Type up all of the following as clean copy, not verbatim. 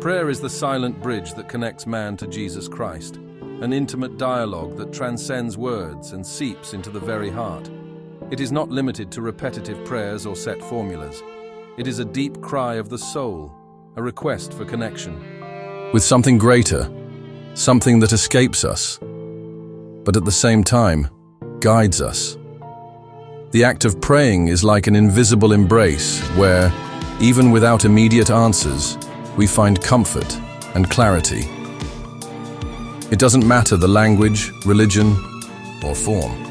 Prayer is the silent bridge that connects man to Jesus Christ, an intimate dialogue that transcends words and seeps into the very heart. It is not limited to repetitive prayers or set formulas. It is a deep cry of the soul, a request for connection with something greater, something that escapes us, but at the same time guides us. The act of praying is like an invisible embrace where, even without immediate answers, we find comfort and clarity. It doesn't matter the language, religion, or form.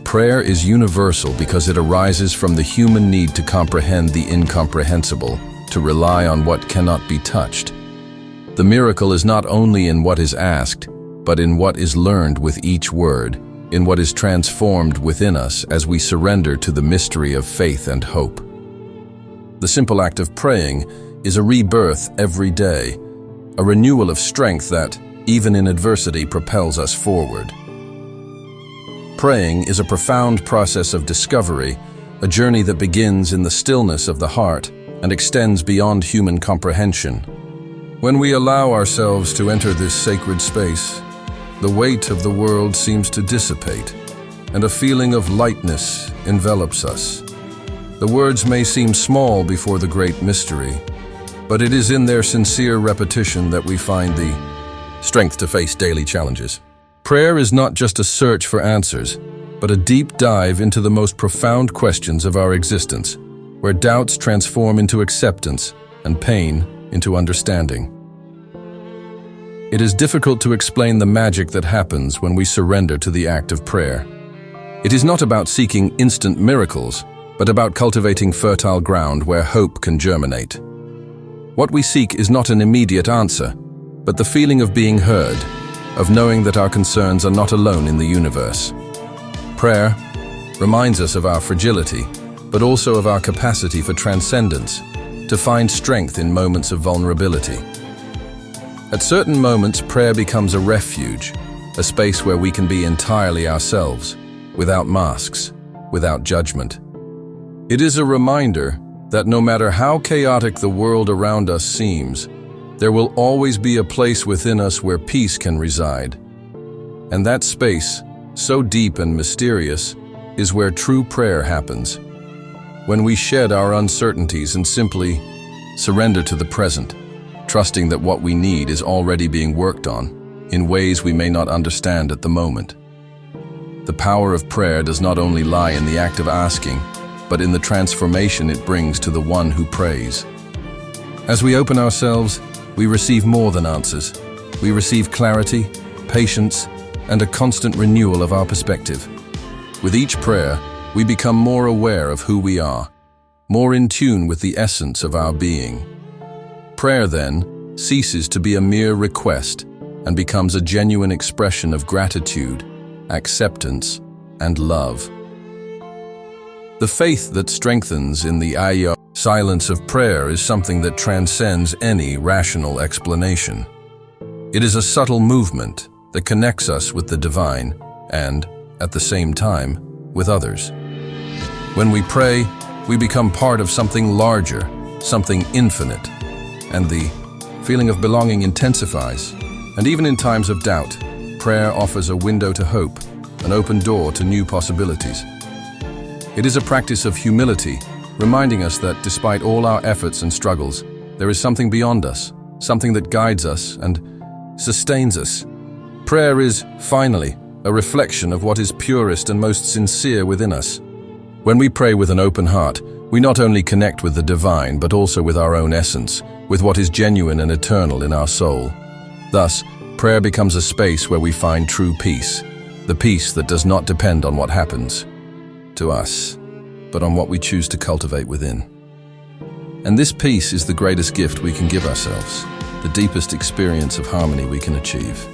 Prayer is universal because it arises from the human need to comprehend the incomprehensible, to rely on what cannot be touched. The miracle is not only in what is asked, but in what is learned with each word, in what is transformed within us as we surrender to the mystery of faith and hope. The simple act of praying is a rebirth every day, a renewal of strength that, even in adversity, propels us forward. Praying is a profound process of discovery, a journey that begins in the stillness of the heart and extends beyond human comprehension. When we allow ourselves to enter this sacred space, the weight of the world seems to dissipate, and a feeling of lightness envelops us. The words may seem small before the great mystery, but it is in their sincere repetition that we find the strength to face daily challenges. Prayer is not just a search for answers, but a deep dive into the most profound questions of our existence, where doubts transform into acceptance and pain into understanding. It is difficult to explain the magic that happens when we surrender to the act of prayer. It is not about seeking instant miracles, but about cultivating fertile ground where hope can germinate. What we seek is not an immediate answer, but the feeling of being heard, of knowing that our concerns are not alone in the universe. Prayer reminds us of our fragility, but also of our capacity for transcendence, to find strength in moments of vulnerability. At certain moments, prayer becomes a refuge, a space where we can be entirely ourselves, without masks, without judgment. It is a reminder that no matter how chaotic the world around us seems, there will always be a place within us where peace can reside. And that space, so deep and mysterious, is where true prayer happens. When we shed our uncertainties and simply surrender to the present, trusting that what we need is already being worked on, in ways we may not understand at the moment. The power of prayer does not only lie in the act of asking, but in the transformation it brings to the one who prays. As we open ourselves, we receive more than answers. We receive clarity, patience, and a constant renewal of our perspective. With each prayer, we become more aware of who we are, more in tune with the essence of our being. Prayer, then, ceases to be a mere request and becomes a genuine expression of gratitude, acceptance, and love. The faith that strengthens in the silence of prayer is something that transcends any rational explanation. It is a subtle movement that connects us with the divine and, at the same time, with others. When we pray, we become part of something larger, something infinite, and the feeling of belonging intensifies. And even in times of doubt, prayer offers a window to hope, an open door to new possibilities. It is a practice of humility, reminding us that despite all our efforts and struggles, there is something beyond us, something that guides us and sustains us. Prayer is, finally, a reflection of what is purest and most sincere within us. When we pray with an open heart, we not only connect with the divine, but also with our own essence, with what is genuine and eternal in our soul. Thus, prayer becomes a space where we find true peace, the peace that does not depend on what happens to us, but on what we choose to cultivate within. And this peace is the greatest gift we can give ourselves, the deepest experience of harmony we can achieve.